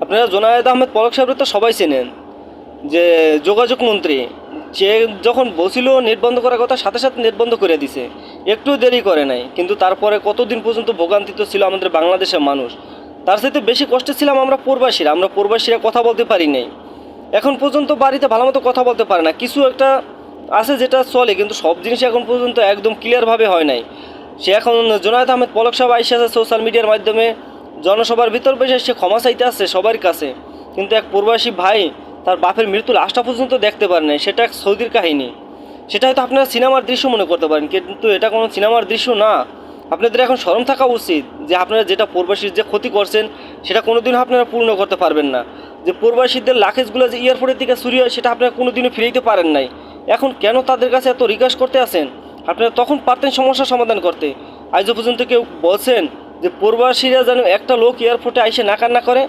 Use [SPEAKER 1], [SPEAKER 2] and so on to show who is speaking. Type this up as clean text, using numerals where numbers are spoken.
[SPEAKER 1] আপনারা জোনায়েদ আহমেদ পলক সাহেবের তো সবাই চেনেন, যে যোগাযোগ মন্ত্রী, সে যখন বলছিল নেট বন্ধ করার কথা সাথে সাথে নেট বন্ধ করে দিছে, একটু দেরি করে নাই। কিন্তু তারপরে কতদিন পর্যন্ত ভোগান্তিতে ছিল আমাদের বাংলাদেশের মানুষ। তার সাথে বেশি কষ্টে ছিলাম আমরা প্রবাসীরা কথা বলতে পারি নাই। এখন পর্যন্ত বাড়িতে ভালো মতো কথা বলতে পারে না, কিছু একটা আছে যেটা চলে, কিন্তু সব জিনিস এখন পর্যন্ত একদম ক্লিয়ারভাবে হয় নাই। সে এখন জোনায়েদ আহমেদ পলক সাহেব আইসা আছে সোশ্যাল মিডিয়ার মাধ্যমে জনসভার ভিতর বসে সে ক্ষমা চাইতে আসছে সবার কাছে, কিন্তু এক প্রবাসী ভাই তার বাপের মৃত্যু লাশটা পর্যন্ত দেখতে পারে নাই। সেটা এক সৌদির কাহিনী। সেটা হয়তো আপনারা সিনেমার দৃশ্য মনে করতে পারেন, কিন্তু এটা কোনো সিনেমার দৃশ্য না। আপনাদের এখন শরম থাকা উচিত যে আপনারা যেটা প্রবাসীর যে ক্ষতি করছেন সেটা কোনোদিনও আপনারা পূর্ণ করতে পারবেন না। যে প্রবাসীদের লাখেজগুলো যে এয়ারপোর্টের দিকে চুরি হয় সেটা আপনারা কোনোদিনও ফিরাইতে পারেন নাই। এখন কেন তাদের কাছে এত রিকোয়েস্ট করতে আসেন? আপনারা তখন পারতেন সমস্যার সমাধান করতে। আজও পর্যন্ত কেউ বলছেন যে প্রবাসীরা যেন একটা লোক এয়ারপোর্টে আইসে না কান্না করে?